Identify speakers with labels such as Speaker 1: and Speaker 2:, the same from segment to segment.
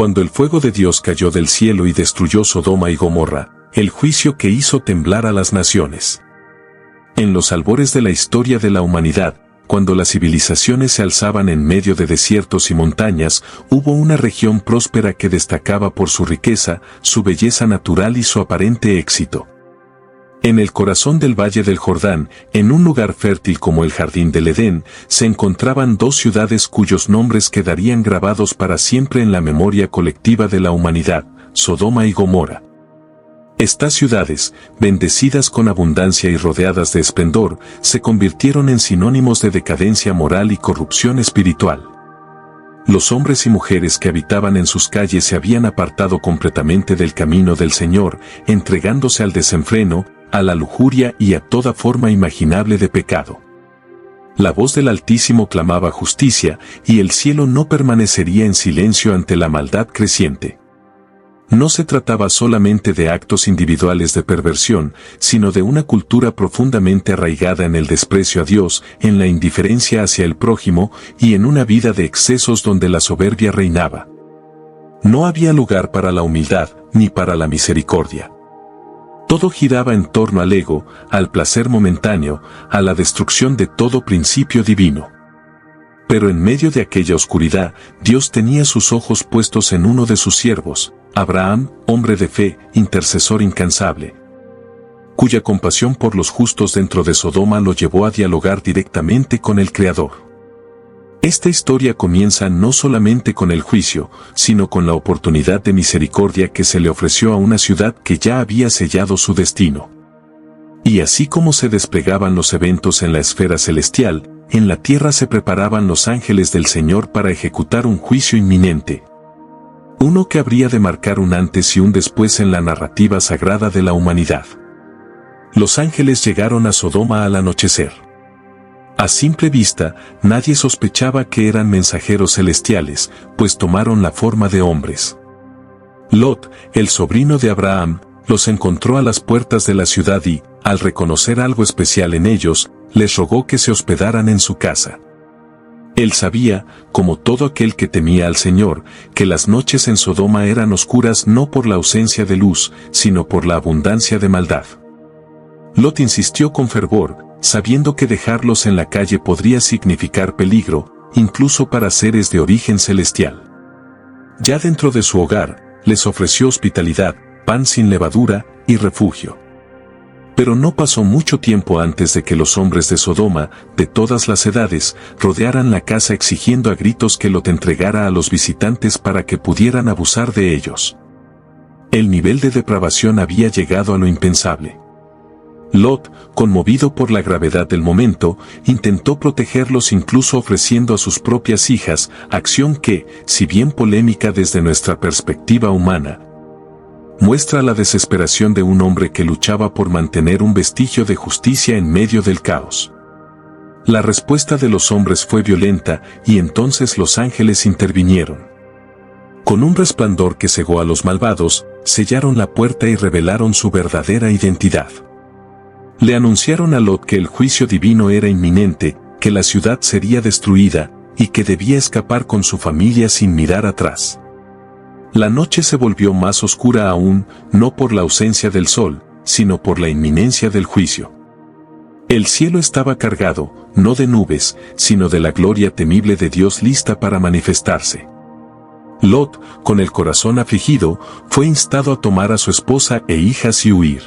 Speaker 1: Cuando el fuego de Dios cayó del cielo y destruyó Sodoma y Gomorra, el juicio que hizo temblar a las naciones. En los albores de la historia de la humanidad, cuando las civilizaciones se alzaban en medio de desiertos y montañas, hubo una región próspera que destacaba por su riqueza, su belleza natural y su aparente éxito. En el corazón del Valle del Jordán, en un lugar fértil como el Jardín del Edén, se encontraban dos ciudades cuyos nombres quedarían grabados para siempre en la memoria colectiva de la humanidad, Sodoma y Gomorra. Estas ciudades, bendecidas con abundancia y rodeadas de esplendor, se convirtieron en sinónimos de decadencia moral y corrupción espiritual. Los hombres y mujeres que habitaban en sus calles se habían apartado completamente del camino del Señor, entregándose al desenfreno, a la lujuria y a toda forma imaginable de pecado. La voz del Altísimo clamaba justicia, y el cielo no permanecería en silencio ante la maldad creciente. No se trataba solamente de actos individuales de perversión, sino de una cultura profundamente arraigada en el desprecio a Dios, en la indiferencia hacia el prójimo, y en una vida de excesos donde la soberbia reinaba. No había lugar para la humildad, ni para la misericordia. Todo giraba en torno al ego, al placer momentáneo, a la destrucción de todo principio divino. Pero en medio de aquella oscuridad, Dios tenía sus ojos puestos en uno de sus siervos, Abraham, hombre de fe, intercesor incansable, cuya compasión por los justos dentro de Sodoma lo llevó a dialogar directamente con el Creador. Esta historia comienza no solamente con el juicio, sino con la oportunidad de misericordia que se le ofreció a una ciudad que ya había sellado su destino. Y así como se desplegaban los eventos en la esfera celestial, en la tierra se preparaban los ángeles del Señor para ejecutar un juicio inminente. Uno que habría de marcar un antes y un después en la narrativa sagrada de la humanidad. Los ángeles llegaron a Sodoma al anochecer. A simple vista, nadie sospechaba que eran mensajeros celestiales, pues tomaron la forma de hombres. Lot, el sobrino de Abraham, los encontró a las puertas de la ciudad y, al reconocer algo especial en ellos, les rogó que se hospedaran en su casa. Él sabía, como todo aquel que temía al Señor, que las noches en Sodoma eran oscuras no por la ausencia de luz, sino por la abundancia de maldad. Lot insistió con fervor, sabiendo que dejarlos en la calle podría significar peligro, incluso para seres de origen celestial. Ya dentro de su hogar, les ofreció hospitalidad, pan sin levadura y refugio. Pero no pasó mucho tiempo antes de que los hombres de Sodoma, de todas las edades, rodearan la casa exigiendo a gritos que Lot entregara a los visitantes para que pudieran abusar de ellos. El nivel de depravación había llegado a lo impensable. Lot, conmovido por la gravedad del momento, intentó protegerlos incluso ofreciendo a sus propias hijas, acción que, si bien polémica desde nuestra perspectiva humana, muestra la desesperación de un hombre que luchaba por mantener un vestigio de justicia en medio del caos. La respuesta de los hombres fue violenta, y entonces los ángeles intervinieron. Con un resplandor que cegó a los malvados, sellaron la puerta y revelaron su verdadera identidad. Le anunciaron a Lot que el juicio divino era inminente, que la ciudad sería destruida, y que debía escapar con su familia sin mirar atrás. La noche se volvió más oscura aún, no por la ausencia del sol, sino por la inminencia del juicio. El cielo estaba cargado, no de nubes, sino de la gloria temible de Dios lista para manifestarse. Lot, con el corazón afligido, fue instado a tomar a su esposa e hijas y huir.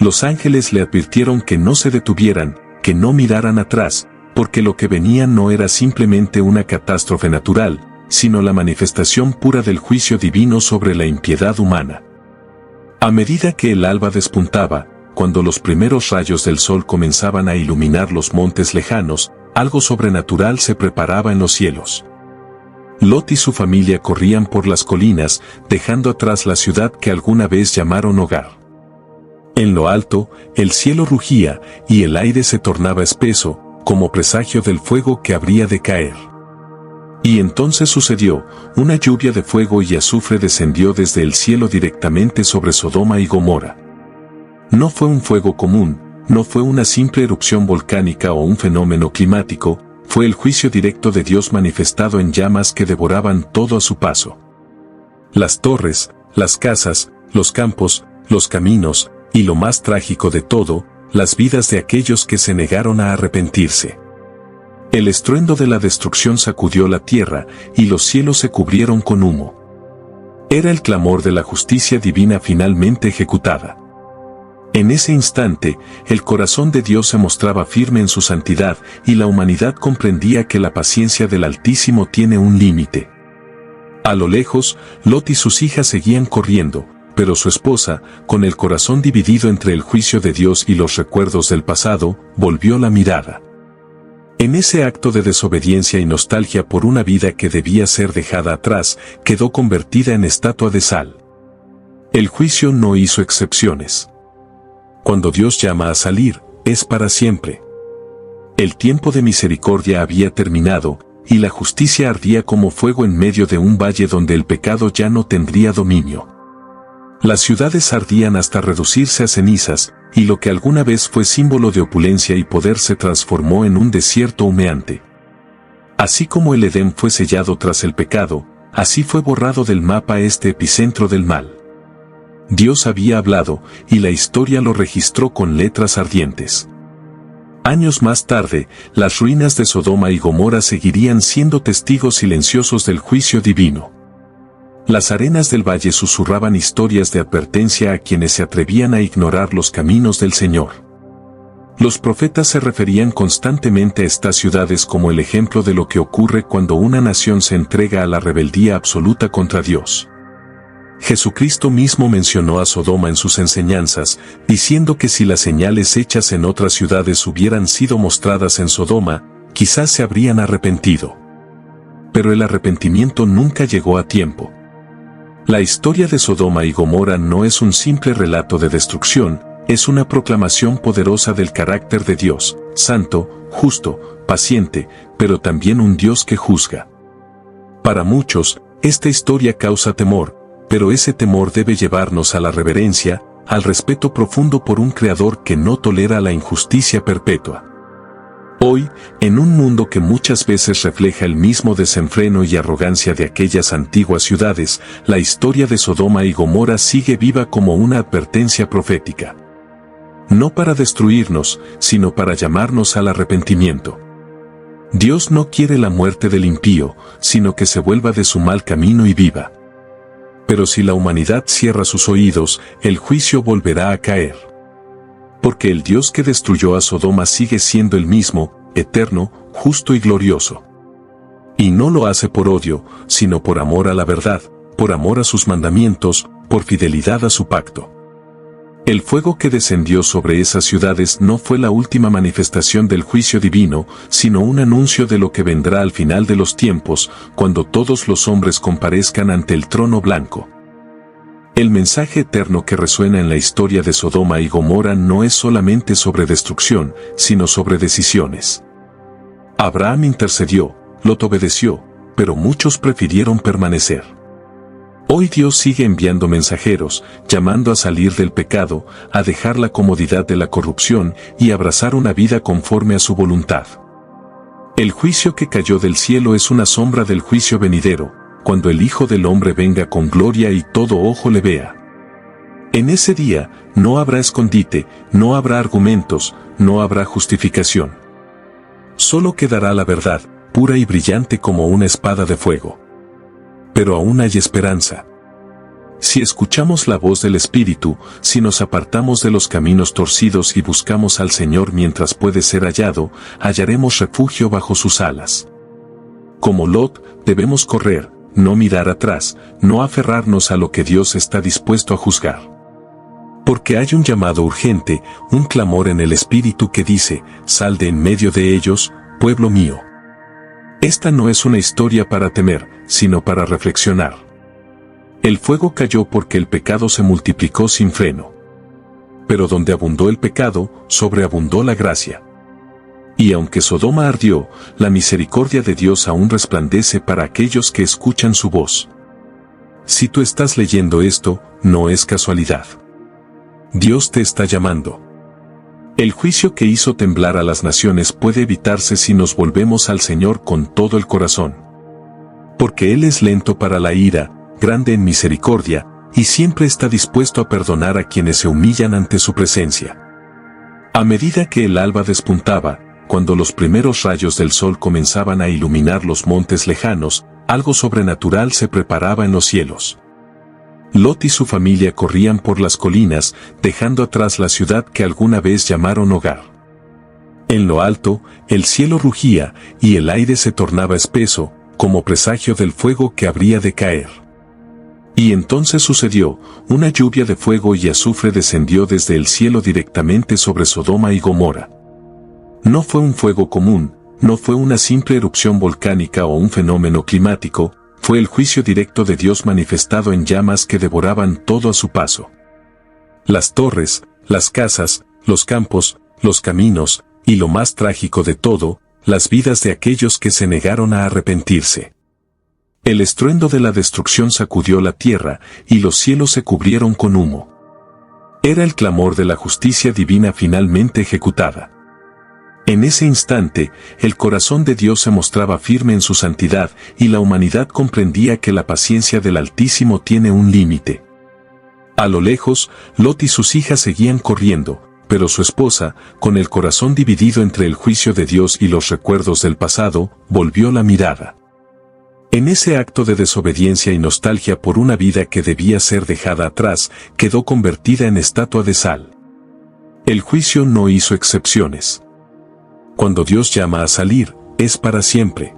Speaker 1: Los ángeles le advirtieron que no se detuvieran, que no miraran atrás, porque lo que venía no era simplemente una catástrofe natural, sino la manifestación pura del juicio divino sobre la impiedad humana. A medida que el alba despuntaba, cuando los primeros rayos del sol comenzaban a iluminar los montes lejanos, algo sobrenatural se preparaba en los cielos. Lot y su familia corrían por las colinas, dejando atrás la ciudad que alguna vez llamaron hogar. En lo alto, el cielo rugía, y el aire se tornaba espeso, como presagio del fuego que habría de caer. Y entonces sucedió, una lluvia de fuego y azufre descendió desde el cielo directamente sobre Sodoma y Gomorra. No fue un fuego común, no fue una simple erupción volcánica o un fenómeno climático, fue el juicio directo de Dios manifestado en llamas que devoraban todo a su paso. Las torres, las casas, los campos, los caminos, y lo más trágico de todo, las vidas de aquellos que se negaron a arrepentirse. El estruendo de la destrucción sacudió la tierra, y los cielos se cubrieron con humo. Era el clamor de la justicia divina finalmente ejecutada. En ese instante, el corazón de Dios se mostraba firme en su santidad, y la humanidad comprendía que la paciencia del Altísimo tiene un límite. A lo lejos, Lot y sus hijas seguían corriendo, pero su esposa, con el corazón dividido entre el juicio de Dios y los recuerdos del pasado, volvió la mirada. En ese acto de desobediencia y nostalgia por una vida que debía ser dejada atrás, quedó convertida en estatua de sal. El juicio no hizo excepciones. Cuando Dios llama a salir, es para siempre. El tiempo de misericordia había terminado, y la justicia ardía como fuego en medio de un valle donde el pecado ya no tendría dominio. Las ciudades ardían hasta reducirse a cenizas, y lo que alguna vez fue símbolo de opulencia y poder se transformó en un desierto humeante. Así como el Edén fue sellado tras el pecado, así fue borrado del mapa este epicentro del mal. Dios había hablado, y la historia lo registró con letras ardientes. Años más tarde, las ruinas de Sodoma y Gomorra seguirían siendo testigos silenciosos del juicio divino. Las arenas del valle susurraban historias de advertencia a quienes se atrevían a ignorar los caminos del Señor. Los profetas se referían constantemente a estas ciudades como el ejemplo de lo que ocurre cuando una nación se entrega a la rebeldía absoluta contra Dios. Jesucristo mismo mencionó a Sodoma en sus enseñanzas, diciendo que si las señales hechas en otras ciudades hubieran sido mostradas en Sodoma, quizás se habrían arrepentido. Pero el arrepentimiento nunca llegó a tiempo. La historia de Sodoma y Gomorra no es un simple relato de destrucción, es una proclamación poderosa del carácter de Dios, santo, justo, paciente, pero también un Dios que juzga. Para muchos, esta historia causa temor, pero ese temor debe llevarnos a la reverencia, al respeto profundo por un Creador que no tolera la injusticia perpetua. Hoy, en un mundo que muchas veces refleja el mismo desenfreno y arrogancia de aquellas antiguas ciudades, la historia de Sodoma y Gomorra sigue viva como una advertencia profética. No para destruirnos, sino para llamarnos al arrepentimiento. Dios no quiere la muerte del impío, sino que se vuelva de su mal camino y viva. Pero si la humanidad cierra sus oídos, el juicio volverá a caer. Porque el Dios que destruyó a Sodoma sigue siendo el mismo, eterno, justo y glorioso. Y no lo hace por odio, sino por amor a la verdad, por amor a sus mandamientos, por fidelidad a su pacto. El fuego que descendió sobre esas ciudades no fue la última manifestación del juicio divino, sino un anuncio de lo que vendrá al final de los tiempos, cuando todos los hombres comparezcan ante el trono blanco. El mensaje eterno que resuena en la historia de Sodoma y Gomorra no es solamente sobre destrucción, sino sobre decisiones. Abraham intercedió, Lot obedeció, pero muchos prefirieron permanecer. Hoy Dios sigue enviando mensajeros, llamando a salir del pecado, a dejar la comodidad de la corrupción y abrazar una vida conforme a su voluntad. El juicio que cayó del cielo es una sombra del juicio venidero, cuando el Hijo del Hombre venga con gloria y todo ojo le vea. En ese día, no habrá escondite, no habrá argumentos, no habrá justificación. Solo quedará la verdad, pura y brillante como una espada de fuego. Pero aún hay esperanza. Si escuchamos la voz del Espíritu, si nos apartamos de los caminos torcidos y buscamos al Señor mientras puede ser hallado, hallaremos refugio bajo sus alas. Como Lot, debemos correr, no mirar atrás, no aferrarnos a lo que Dios está dispuesto a juzgar. Porque hay un llamado urgente, un clamor en el Espíritu que dice, sal de en medio de ellos, pueblo mío. Esta no es una historia para temer, sino para reflexionar. El fuego cayó porque el pecado se multiplicó sin freno. Pero donde abundó el pecado, sobreabundó la gracia. Y aunque Sodoma ardió, la misericordia de Dios aún resplandece para aquellos que escuchan su voz. Si tú estás leyendo esto, no es casualidad. Dios te está llamando. El juicio que hizo temblar a las naciones puede evitarse si nos volvemos al Señor con todo el corazón. Porque Él es lento para la ira, grande en misericordia, y siempre está dispuesto a perdonar a quienes se humillan ante su presencia. A medida que el alba despuntaba, cuando los primeros rayos del sol comenzaban a iluminar los montes lejanos, algo sobrenatural se preparaba en los cielos. Lot y su familia corrían por las colinas, dejando atrás la ciudad que alguna vez llamaron hogar. En lo alto, el cielo rugía, y el aire se tornaba espeso, como presagio del fuego que habría de caer. Y entonces sucedió, una lluvia de fuego y azufre descendió desde el cielo directamente sobre Sodoma y Gomorra. No fue un fuego común, no fue una simple erupción volcánica o un fenómeno climático, fue el juicio directo de Dios manifestado en llamas que devoraban todo a su paso. Las torres, las casas, los campos, los caminos, y lo más trágico de todo, las vidas de aquellos que se negaron a arrepentirse. El estruendo de la destrucción sacudió la tierra, y los cielos se cubrieron con humo. Era el clamor de la justicia divina finalmente ejecutada. En ese instante, el corazón de Dios se mostraba firme en su santidad, y la humanidad comprendía que la paciencia del Altísimo tiene un límite. A lo lejos, Lot y sus hijas seguían corriendo, pero su esposa, con el corazón dividido entre el juicio de Dios y los recuerdos del pasado, volvió la mirada. En ese acto de desobediencia y nostalgia por una vida que debía ser dejada atrás, quedó convertida en estatua de sal. El juicio no hizo excepciones. Cuando Dios llama a salir, es para siempre.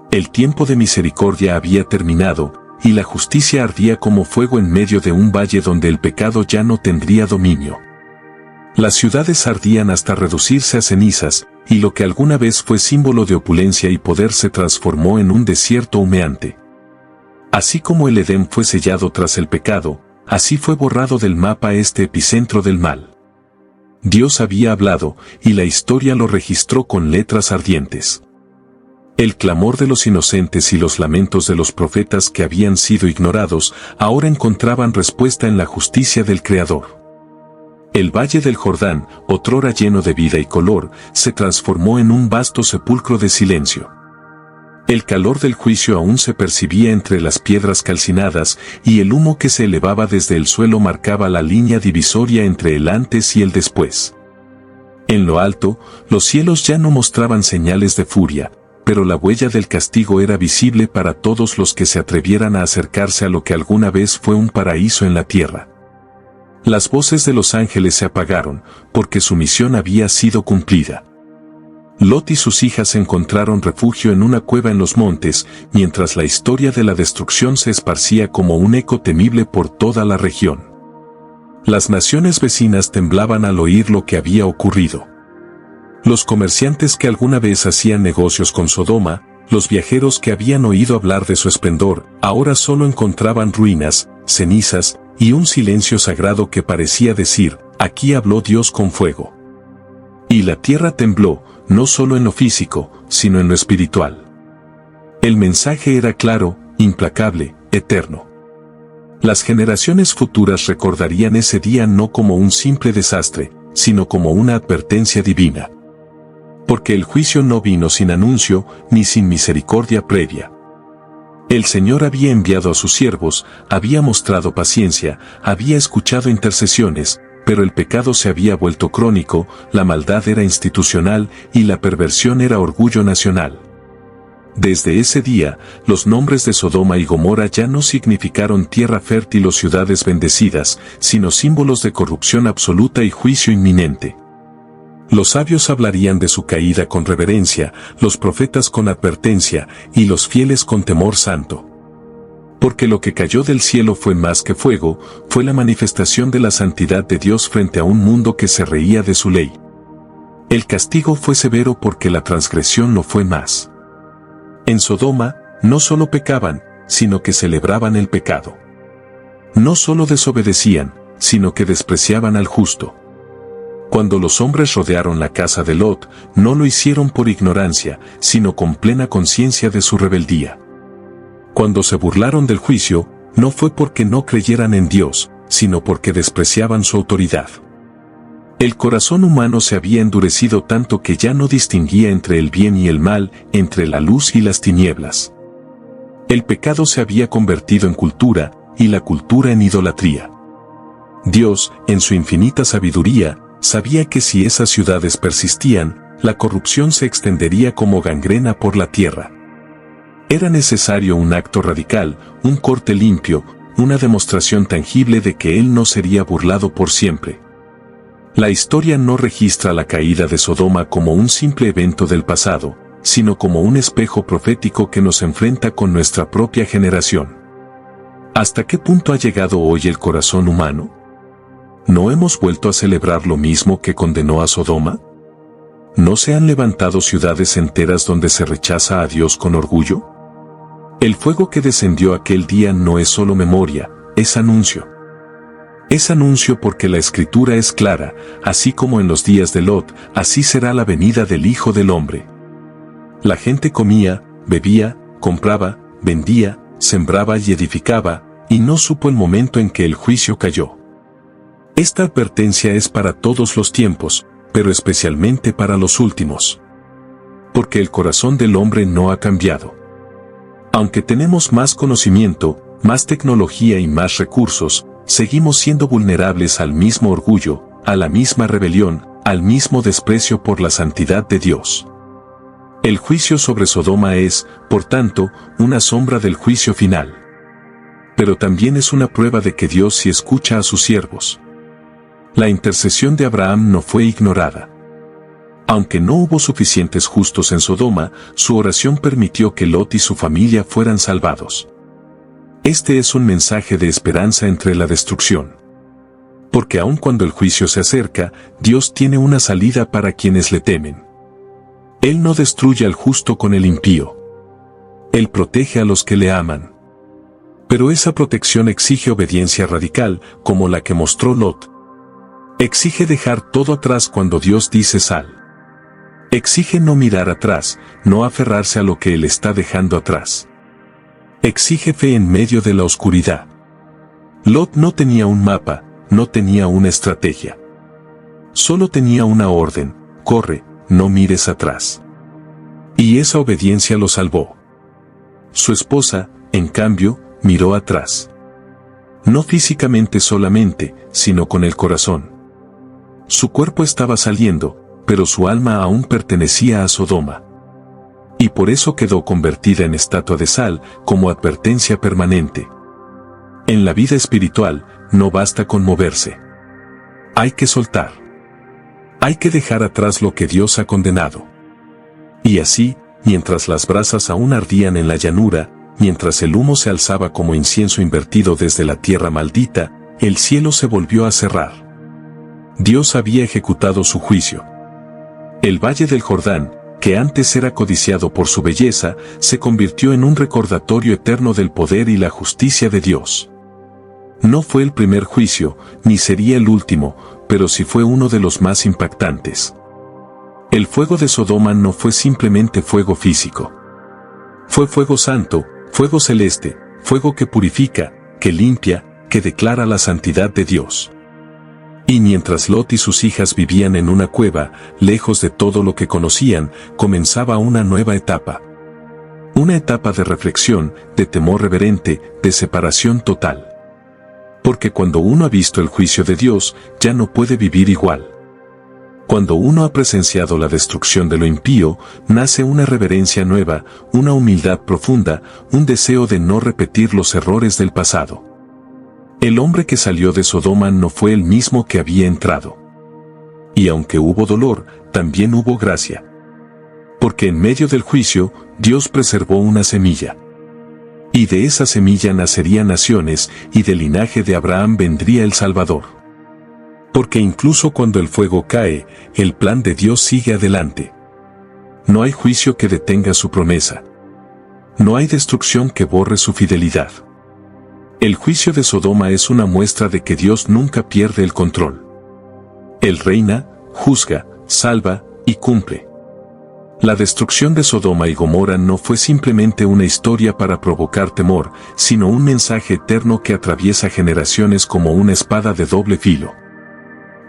Speaker 1: El tiempo de misericordia había terminado, y la justicia ardía como fuego en medio de un valle donde el pecado ya no tendría dominio. Las ciudades ardían hasta reducirse a cenizas, y lo que alguna vez fue símbolo de opulencia y poder se transformó en un desierto humeante. Así como el Edén fue sellado tras el pecado, así fue borrado del mapa este epicentro del mal. Dios había hablado, y la historia lo registró con letras ardientes. El clamor de los inocentes y los lamentos de los profetas que habían sido ignorados, ahora encontraban respuesta en la justicia del Creador. El valle del Jordán, otrora lleno de vida y color, se transformó en un vasto sepulcro de silencio. El calor del juicio aún se percibía entre las piedras calcinadas, y el humo que se elevaba desde el suelo marcaba la línea divisoria entre el antes y el después. En lo alto, los cielos ya no mostraban señales de furia, pero la huella del castigo era visible para todos los que se atrevieran a acercarse a lo que alguna vez fue un paraíso en la tierra. Las voces de los ángeles se apagaron, porque su misión había sido cumplida. Lot y sus hijas encontraron refugio en una cueva en los montes, mientras la historia de la destrucción se esparcía como un eco temible por toda la región. Las naciones vecinas temblaban al oír lo que había ocurrido. Los comerciantes que alguna vez hacían negocios con Sodoma, los viajeros que habían oído hablar de su esplendor, ahora solo encontraban ruinas, cenizas, y un silencio sagrado que parecía decir, aquí habló Dios con fuego. Y la tierra tembló, no solo en lo físico, sino en lo espiritual. El mensaje era claro, implacable, eterno. Las generaciones futuras recordarían ese día no como un simple desastre, sino como una advertencia divina. Porque el juicio no vino sin anuncio, ni sin misericordia previa. El Señor había enviado a sus siervos, había mostrado paciencia, había escuchado intercesiones, pero el pecado se había vuelto crónico, la maldad era institucional y la perversión era orgullo nacional. Desde ese día, los nombres de Sodoma y Gomorra ya no significaron tierra fértil o ciudades bendecidas, sino símbolos de corrupción absoluta y juicio inminente. Los sabios hablarían de su caída con reverencia, los profetas con advertencia, y los fieles con temor santo. Porque lo que cayó del cielo fue más que fuego, fue la manifestación de la santidad de Dios frente a un mundo que se reía de su ley. El castigo fue severo porque la transgresión no fue más. En Sodoma, no solo pecaban, sino que celebraban el pecado. No solo desobedecían, sino que despreciaban al justo. Cuando los hombres rodearon la casa de Lot, no lo hicieron por ignorancia, sino con plena conciencia de su rebeldía. Cuando se burlaron del juicio, no fue porque no creyeran en Dios, sino porque despreciaban su autoridad. El corazón humano se había endurecido tanto que ya no distinguía entre el bien y el mal, entre la luz y las tinieblas. El pecado se había convertido en cultura, y la cultura en idolatría. Dios, en su infinita sabiduría, sabía que si esas ciudades persistían, la corrupción se extendería como gangrena por la tierra. Era necesario un acto radical, un corte limpio, una demostración tangible de que Él no sería burlado por siempre. La historia no registra la caída de Sodoma como un simple evento del pasado, sino como un espejo profético que nos enfrenta con nuestra propia generación. ¿Hasta qué punto ha llegado hoy el corazón humano? ¿No hemos vuelto a celebrar lo mismo que condenó a Sodoma? ¿No se han levantado ciudades enteras donde se rechaza a Dios con orgullo? El fuego que descendió aquel día no es solo memoria, es anuncio. Es anuncio porque la Escritura es clara, así como en los días de Lot, así será la venida del Hijo del Hombre. La gente comía, bebía, compraba, vendía, sembraba y edificaba, y no supo el momento en que el juicio cayó. Esta advertencia es para todos los tiempos, pero especialmente para los últimos. Porque el corazón del hombre no ha cambiado. Aunque tenemos más conocimiento, más tecnología y más recursos, seguimos siendo vulnerables al mismo orgullo, a la misma rebelión, al mismo desprecio por la santidad de Dios. El juicio sobre Sodoma es, por tanto, una sombra del juicio final. Pero también es una prueba de que Dios sí escucha a sus siervos. La intercesión de Abraham no fue ignorada. Aunque no hubo suficientes justos en Sodoma, su oración permitió que Lot y su familia fueran salvados. Este es un mensaje de esperanza entre la destrucción. Porque aun cuando el juicio se acerca, Dios tiene una salida para quienes le temen. Él no destruye al justo con el impío. Él protege a los que le aman. Pero esa protección exige obediencia radical, como la que mostró Lot. Exige dejar todo atrás cuando Dios dice sal. Exige no mirar atrás, no aferrarse a lo que Él está dejando atrás. Exige fe en medio de la oscuridad. Lot no tenía un mapa, no tenía una estrategia. Solo tenía una orden: corre, no mires atrás. Y esa obediencia lo salvó. Su esposa, en cambio, miró atrás. No físicamente solamente, sino con el corazón. Su cuerpo estaba saliendo, pero su alma aún pertenecía a Sodoma. Y por eso quedó convertida en estatua de sal, como advertencia permanente. En la vida espiritual, no basta con moverse. Hay que soltar. Hay que dejar atrás lo que Dios ha condenado. Y así, mientras las brasas aún ardían en la llanura, mientras el humo se alzaba como incienso invertido desde la tierra maldita, el cielo se volvió a cerrar. Dios había ejecutado su juicio. El valle del Jordán, que antes era codiciado por su belleza, se convirtió en un recordatorio eterno del poder y la justicia de Dios. No fue el primer juicio, ni sería el último, pero sí fue uno de los más impactantes. El fuego de Sodoma no fue simplemente fuego físico. Fue fuego santo, fuego celeste, fuego que purifica, que limpia, que declara la santidad de Dios. Y mientras Lot y sus hijas vivían en una cueva, lejos de todo lo que conocían, comenzaba una nueva etapa. Una etapa de reflexión, de temor reverente, de separación total. Porque cuando uno ha visto el juicio de Dios, ya no puede vivir igual. Cuando uno ha presenciado la destrucción de lo impío, nace una reverencia nueva, una humildad profunda, un deseo de no repetir los errores del pasado. El hombre que salió de Sodoma no fue el mismo que había entrado. Y aunque hubo dolor, también hubo gracia. Porque en medio del juicio, Dios preservó una semilla. Y de esa semilla nacerían naciones, y del linaje de Abraham vendría el Salvador. Porque incluso cuando el fuego cae, el plan de Dios sigue adelante. No hay juicio que detenga su promesa. No hay destrucción que borre su fidelidad. El juicio de Sodoma es una muestra de que Dios nunca pierde el control. Él reina, juzga, salva y cumple. La destrucción de Sodoma y Gomorra no fue simplemente una historia para provocar temor, sino un mensaje eterno que atraviesa generaciones como una espada de doble filo.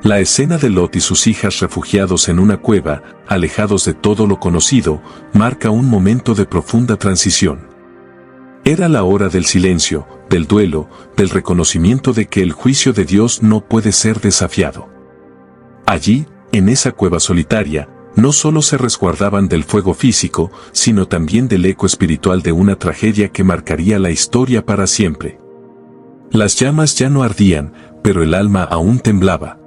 Speaker 1: La escena de Lot y sus hijas refugiados en una cueva, alejados de todo lo conocido, marca un momento de profunda transición. Era la hora del silencio, del duelo, del reconocimiento de que el juicio de Dios no puede ser desafiado. Allí, en esa cueva solitaria, no solo se resguardaban del fuego físico, sino también del eco espiritual de una tragedia que marcaría la historia para siempre. Las llamas ya no ardían, pero el alma aún temblaba.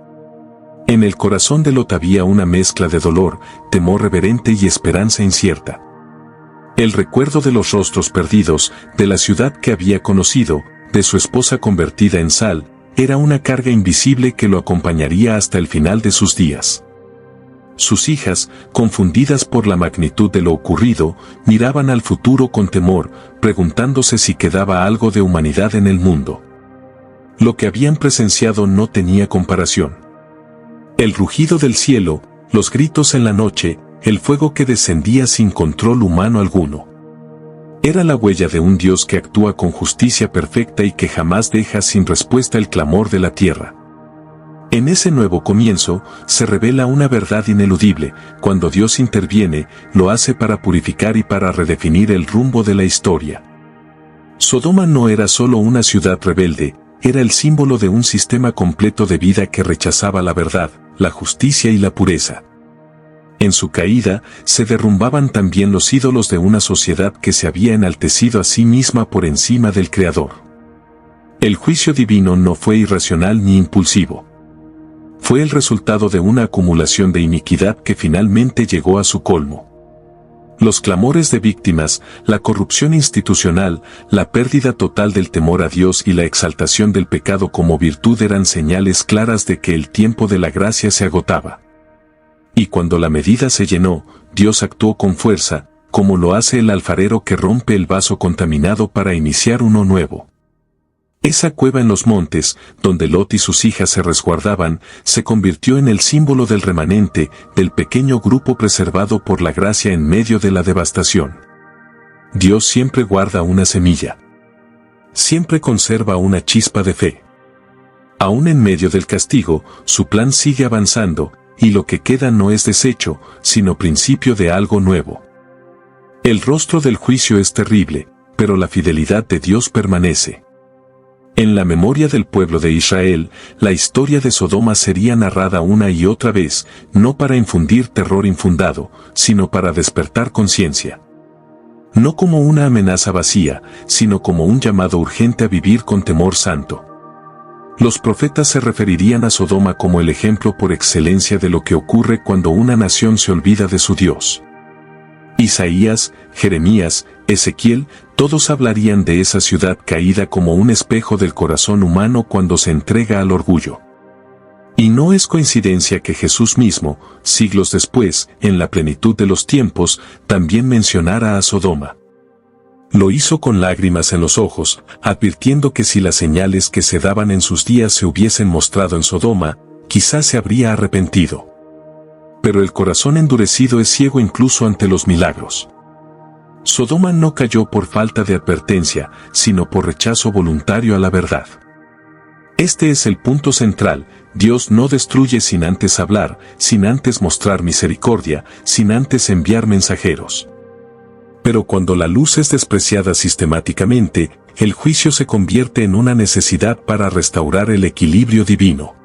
Speaker 1: En el corazón de Lot había una mezcla de dolor, temor reverente y esperanza incierta. El recuerdo de los rostros perdidos, de la ciudad que había conocido, de su esposa convertida en sal, era una carga invisible que lo acompañaría hasta el final de sus días. Sus hijas, confundidas por la magnitud de lo ocurrido, miraban al futuro con temor, preguntándose si quedaba algo de humanidad en el mundo. Lo que habían presenciado no tenía comparación. El rugido del cielo, los gritos en la noche, el fuego que descendía sin control humano alguno. Era la huella de un Dios que actúa con justicia perfecta y que jamás deja sin respuesta el clamor de la tierra. En ese nuevo comienzo, se revela una verdad ineludible: cuando Dios interviene, lo hace para purificar y para redefinir el rumbo de la historia. Sodoma no era solo una ciudad rebelde, era el símbolo de un sistema completo de vida que rechazaba la verdad, la justicia y la pureza. En su caída, se derrumbaban también los ídolos de una sociedad que se había enaltecido a sí misma por encima del Creador. El juicio divino no fue irracional ni impulsivo. Fue el resultado de una acumulación de iniquidad que finalmente llegó a su colmo. Los clamores de víctimas, la corrupción institucional, la pérdida total del temor a Dios y la exaltación del pecado como virtud eran señales claras de que el tiempo de la gracia se agotaba. Y cuando la medida se llenó, Dios actuó con fuerza, como lo hace el alfarero que rompe el vaso contaminado para iniciar uno nuevo. Esa cueva en los montes, donde Lot y sus hijas se resguardaban, se convirtió en el símbolo del remanente, del pequeño grupo preservado por la gracia en medio de la devastación. Dios siempre guarda una semilla. Siempre conserva una chispa de fe. Aún en medio del castigo, su plan sigue avanzando, y lo que queda no es desecho, sino principio de algo nuevo. El rostro del juicio es terrible, pero la fidelidad de Dios permanece. En la memoria del pueblo de Israel, la historia de Sodoma sería narrada una y otra vez, no para infundir terror infundado, sino para despertar conciencia. No como una amenaza vacía, sino como un llamado urgente a vivir con temor santo. Los profetas se referirían a Sodoma como el ejemplo por excelencia de lo que ocurre cuando una nación se olvida de su Dios. Isaías, Jeremías, Ezequiel, todos hablarían de esa ciudad caída como un espejo del corazón humano cuando se entrega al orgullo. Y no es coincidencia que Jesús mismo, siglos después, en la plenitud de los tiempos, también mencionara a Sodoma. Lo hizo con lágrimas en los ojos, advirtiendo que si las señales que se daban en sus días se hubiesen mostrado en Sodoma, quizás se habría arrepentido. Pero el corazón endurecido es ciego incluso ante los milagros. Sodoma no cayó por falta de advertencia, sino por rechazo voluntario a la verdad. Este es el punto central: Dios no destruye sin antes hablar, sin antes mostrar misericordia, sin antes enviar mensajeros. Pero cuando la luz es despreciada sistemáticamente, el juicio se convierte en una necesidad para restaurar el equilibrio divino.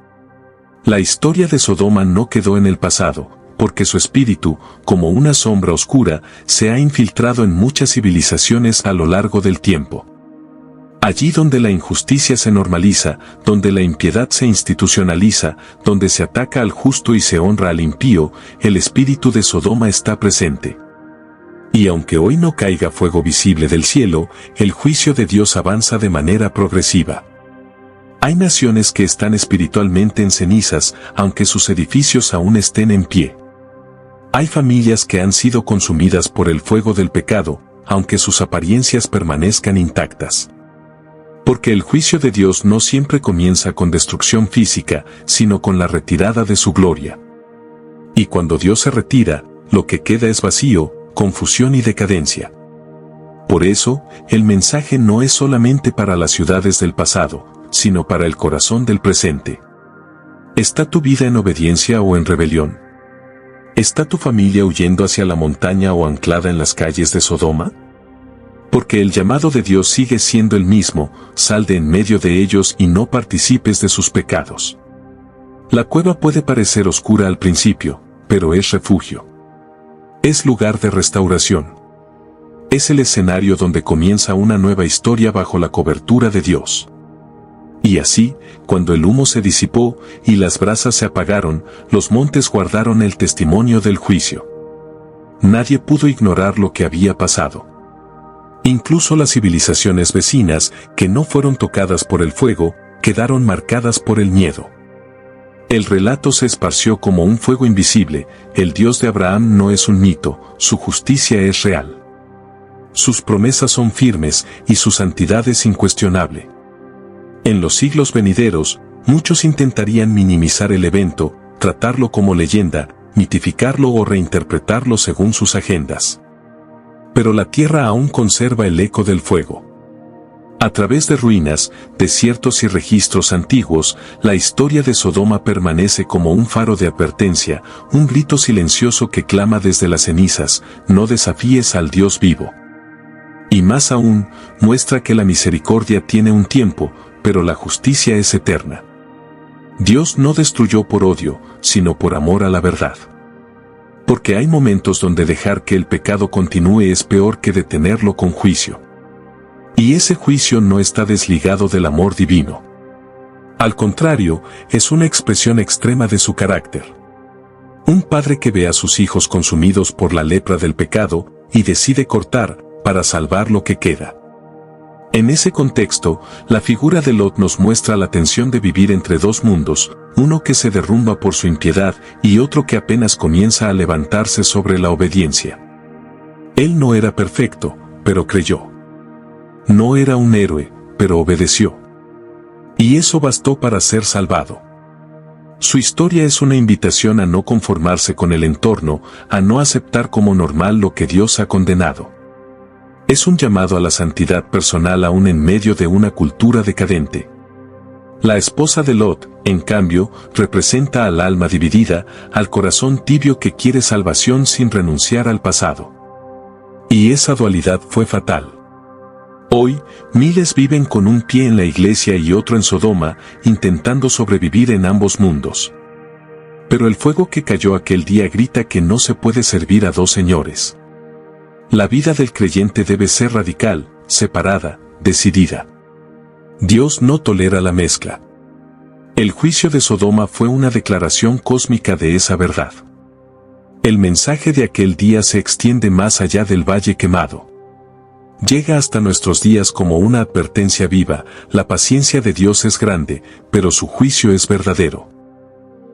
Speaker 1: La historia de Sodoma no quedó en el pasado, porque su espíritu, como una sombra oscura, se ha infiltrado en muchas civilizaciones a lo largo del tiempo. Allí donde la injusticia se normaliza, donde la impiedad se institucionaliza, donde se ataca al justo y se honra al impío, el espíritu de Sodoma está presente. Y aunque hoy no caiga fuego visible del cielo, el juicio de Dios avanza de manera progresiva. Hay naciones que están espiritualmente en cenizas, aunque sus edificios aún estén en pie. Hay familias que han sido consumidas por el fuego del pecado, aunque sus apariencias permanezcan intactas. Porque el juicio de Dios no siempre comienza con destrucción física, sino con la retirada de su gloria. Y cuando Dios se retira, lo que queda es vacío, confusión y decadencia. Por eso, el mensaje no es solamente para las ciudades del pasado, sino para el corazón del presente. ¿Está tu vida en obediencia o en rebelión? ¿Está tu familia huyendo hacia la montaña o anclada en las calles de Sodoma? Porque el llamado de Dios sigue siendo el mismo: sal de en medio de ellos y no participes de sus pecados. La cueva puede parecer oscura al principio, pero es refugio. Es lugar de restauración. Es el escenario donde comienza una nueva historia bajo la cobertura de Dios. Y así, cuando el humo se disipó y las brasas se apagaron, los montes guardaron el testimonio del juicio. Nadie pudo ignorar lo que había pasado. Incluso las civilizaciones vecinas, que no fueron tocadas por el fuego, quedaron marcadas por el miedo. El relato se esparció como un fuego invisible: el Dios de Abraham no es un mito, su justicia es real. Sus promesas son firmes y su santidad es incuestionable. En los siglos venideros, muchos intentarían minimizar el evento, tratarlo como leyenda, mitificarlo o reinterpretarlo según sus agendas. Pero la tierra aún conserva el eco del fuego. A través de ruinas, desiertos y registros antiguos, la historia de Sodoma permanece como un faro de advertencia, un grito silencioso que clama desde las cenizas: no desafíes al Dios vivo. Y más aún, muestra que la misericordia tiene un tiempo, pero la justicia es eterna. Dios no destruyó por odio, sino por amor a la verdad. Porque hay momentos donde dejar que el pecado continúe es peor que detenerlo con juicio. Y ese juicio no está desligado del amor divino. Al contrario, es una expresión extrema de su carácter. Un padre que ve a sus hijos consumidos por la lepra del pecado y decide cortar para salvar lo que queda. En ese contexto, la figura de Lot nos muestra la tensión de vivir entre dos mundos, uno que se derrumba por su impiedad y otro que apenas comienza a levantarse sobre la obediencia. Él no era perfecto, pero creyó. No era un héroe, pero obedeció. Y eso bastó para ser salvado. Su historia es una invitación a no conformarse con el entorno, a no aceptar como normal lo que Dios ha condenado. Es un llamado a la santidad personal aún en medio de una cultura decadente. La esposa de Lot, en cambio, representa al alma dividida, al corazón tibio que quiere salvación sin renunciar al pasado. Y esa dualidad fue fatal. Hoy, miles viven con un pie en la iglesia y otro en Sodoma, intentando sobrevivir en ambos mundos. Pero el fuego que cayó aquel día grita que no se puede servir a dos señores. La vida del creyente debe ser radical, separada, decidida. Dios no tolera la mezcla. El juicio de Sodoma fue una declaración cósmica de esa verdad. El mensaje de aquel día se extiende más allá del valle quemado. Llega hasta nuestros días como una advertencia viva: la paciencia de Dios es grande, pero su juicio es verdadero.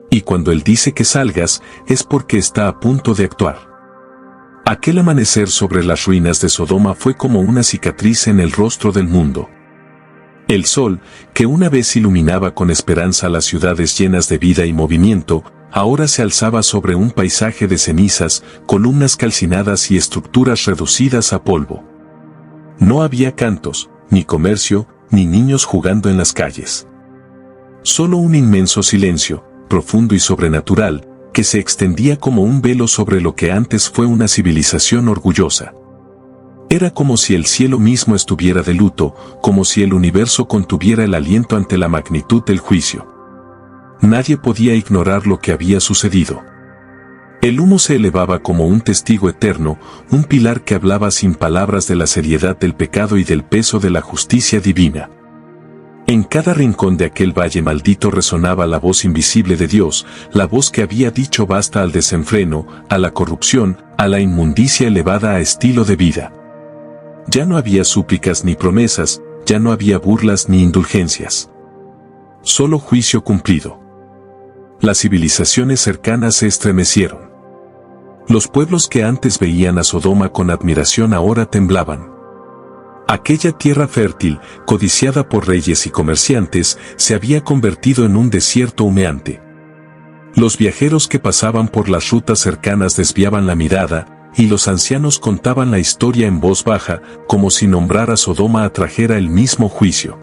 Speaker 1: Y cuando Él dice que salgas, es porque está a punto de actuar. Aquel amanecer sobre las ruinas de Sodoma fue como una cicatriz en el rostro del mundo. El sol, que una vez iluminaba con esperanza las ciudades llenas de vida y movimiento, ahora se alzaba sobre un paisaje de cenizas, columnas calcinadas y estructuras reducidas a polvo. No había cantos, ni comercio, ni niños jugando en las calles. Solo un inmenso silencio, profundo y sobrenatural, que se extendía como un velo sobre lo que antes fue una civilización orgullosa. Era como si el cielo mismo estuviera de luto, como si el universo contuviera el aliento ante la magnitud del juicio. Nadie podía ignorar lo que había sucedido. El humo se elevaba como un testigo eterno, un pilar que hablaba sin palabras de la seriedad del pecado y del peso de la justicia divina. En cada rincón de aquel valle maldito resonaba la voz invisible de Dios, la voz que había dicho basta al desenfreno, a la corrupción, a la inmundicia elevada a estilo de vida. Ya no había súplicas ni promesas, ya no había burlas ni indulgencias. Solo juicio cumplido. Las civilizaciones cercanas se estremecieron. Los pueblos que antes veían a Sodoma con admiración ahora temblaban. Aquella tierra fértil, codiciada por reyes y comerciantes, se había convertido en un desierto humeante. Los viajeros que pasaban por las rutas cercanas desviaban la mirada, y los ancianos contaban la historia en voz baja, como si nombrar a Sodoma atrajera el mismo juicio.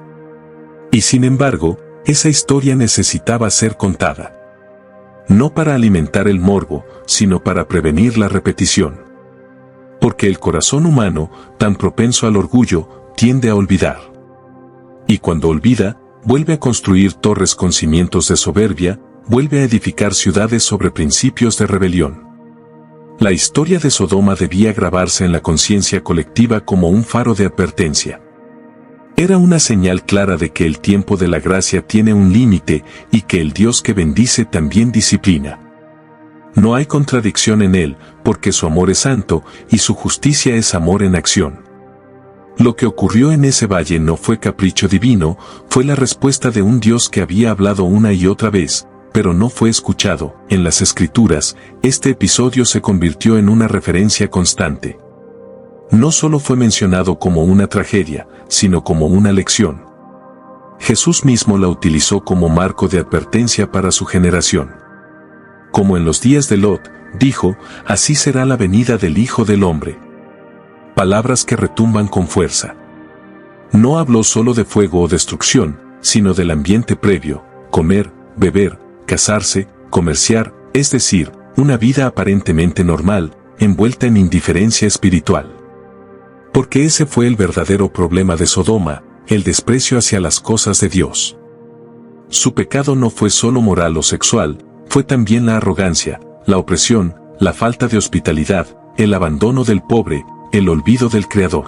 Speaker 1: Y sin embargo, esa historia necesitaba ser contada. No para alimentar el morbo, sino para prevenir la repetición. Porque el corazón humano, tan propenso al orgullo, tiende a olvidar. Y cuando olvida, vuelve a construir torres con cimientos de soberbia, vuelve a edificar ciudades sobre principios de rebelión. La historia de Sodoma debía grabarse en la conciencia colectiva como un faro de advertencia. Era una señal clara de que el tiempo de la gracia tiene un límite y que el Dios que bendice también disciplina. No hay contradicción en él, porque su amor es santo y su justicia es amor en acción. Lo que ocurrió en ese valle no fue capricho divino, fue la respuesta de un Dios que había hablado una y otra vez, pero no fue escuchado. En las Escrituras, este episodio se convirtió en una referencia constante. No solo fue mencionado como una tragedia, sino como una lección. Jesús mismo la utilizó como marco de advertencia para su generación. Como en los días de Lot, dijo, así será la venida del Hijo del Hombre. Palabras que retumban con fuerza. No habló solo de fuego o destrucción, sino del ambiente previo, comer, beber, casarse, comerciar, es decir, una vida aparentemente normal, envuelta en indiferencia espiritual. Porque ese fue el verdadero problema de Sodoma, el desprecio hacia las cosas de Dios. Su pecado no fue solo moral o sexual, fue también la arrogancia, la opresión, la falta de hospitalidad, el abandono del pobre, el olvido del Creador.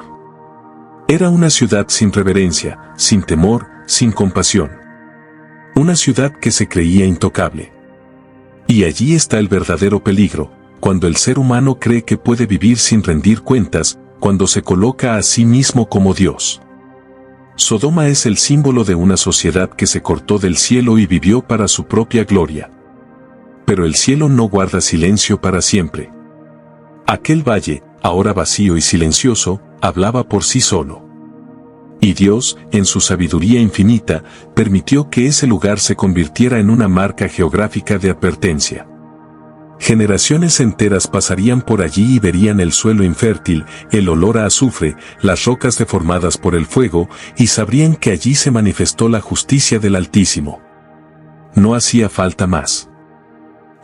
Speaker 1: Era una ciudad sin reverencia, sin temor, sin compasión. Una ciudad que se creía intocable. Y allí está el verdadero peligro, cuando el ser humano cree que puede vivir sin rendir cuentas, cuando se coloca a sí mismo como Dios. Sodoma es el símbolo de una sociedad que se cortó del cielo y vivió para su propia gloria. Pero el cielo no guarda silencio para siempre. Aquel valle, ahora vacío y silencioso, hablaba por sí solo. Y Dios, en su sabiduría infinita, permitió que ese lugar se convirtiera en una marca geográfica de advertencia. Generaciones enteras pasarían por allí y verían el suelo infértil, el olor a azufre, las rocas deformadas por el fuego, y sabrían que allí se manifestó la justicia del Altísimo. No hacía falta más.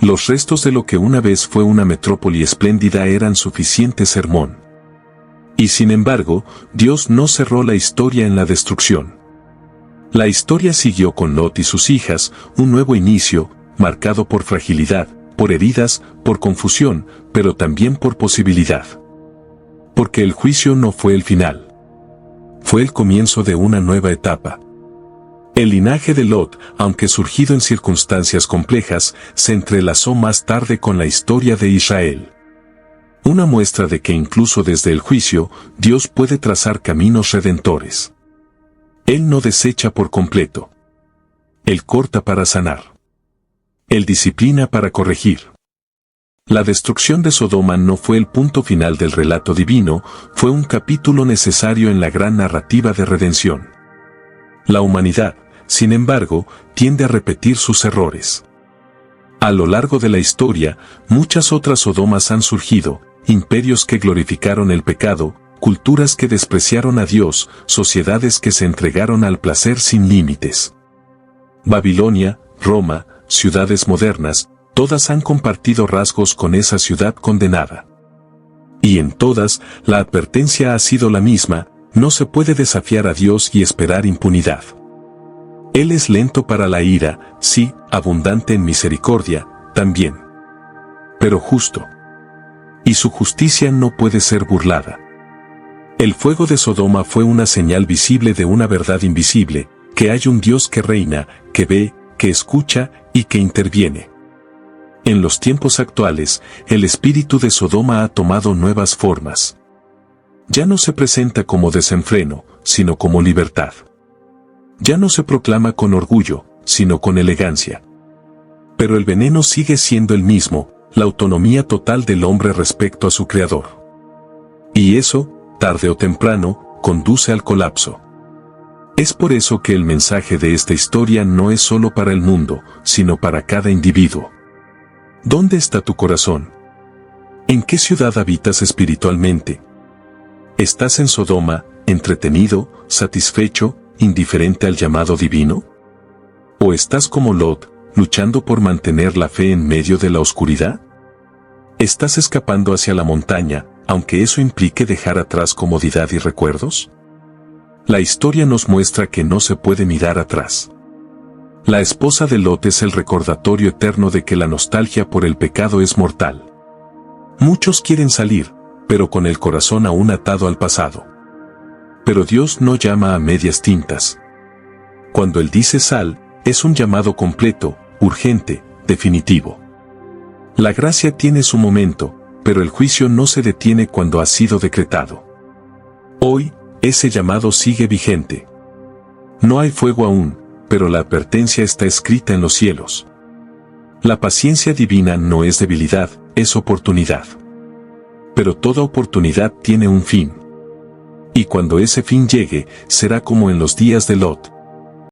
Speaker 1: Los restos de lo que una vez fue una metrópoli espléndida eran suficiente sermón. Y sin embargo, Dios no cerró la historia en la destrucción. La historia siguió con Lot y sus hijas, un nuevo inicio, marcado por fragilidad, por heridas, por confusión, pero también por posibilidad. Porque el juicio no fue el final. Fue el comienzo de una nueva etapa. El linaje de Lot, aunque surgido en circunstancias complejas, se entrelazó más tarde con la historia de Israel. Una muestra de que incluso desde el juicio, Dios puede trazar caminos redentores. Él no desecha por completo. Él corta para sanar. Él disciplina para corregir. La destrucción de Sodoma no fue el punto final del relato divino, fue un capítulo necesario en la gran narrativa de redención. La humanidad, sin embargo, tiende a repetir sus errores. A lo largo de la historia, muchas otras Sodomas han surgido, imperios que glorificaron el pecado, culturas que despreciaron a Dios, sociedades que se entregaron al placer sin límites. Babilonia, Roma, ciudades modernas, todas han compartido rasgos con esa ciudad condenada. Y en todas, la advertencia ha sido la misma, no se puede desafiar a Dios y esperar impunidad. Él es lento para la ira, sí, abundante en misericordia, también. Pero justo. Y su justicia no puede ser burlada. El fuego de Sodoma fue una señal visible de una verdad invisible, que hay un Dios que reina, que ve, que escucha y que interviene. En los tiempos actuales, el espíritu de Sodoma ha tomado nuevas formas. Ya no se presenta como desenfreno, sino como libertad. Ya no se proclama con orgullo, sino con elegancia. Pero el veneno sigue siendo el mismo, la autonomía total del hombre respecto a su creador. Y eso, tarde o temprano, conduce al colapso. Es por eso que el mensaje de esta historia no es solo para el mundo, sino para cada individuo. ¿Dónde está tu corazón? ¿En qué ciudad habitas espiritualmente? ¿Estás en Sodoma, entretenido, satisfecho, indiferente al llamado divino? ¿O estás como Lot, luchando por mantener la fe en medio de la oscuridad? ¿Estás escapando hacia la montaña, aunque eso implique dejar atrás comodidad y recuerdos? La historia nos muestra que no se puede mirar atrás. La esposa de Lot es el recordatorio eterno de que la nostalgia por el pecado es mortal. Muchos quieren salir, pero con el corazón aún atado al pasado. Pero Dios no llama a medias tintas. Cuando Él dice sal, es un llamado completo, urgente, definitivo. La gracia tiene su momento, pero el juicio no se detiene cuando ha sido decretado. Hoy, ese llamado sigue vigente. No hay fuego aún, pero la advertencia está escrita en los cielos. La paciencia divina no es debilidad, es oportunidad. Pero toda oportunidad tiene un fin. Y cuando ese fin llegue, será como en los días de Lot.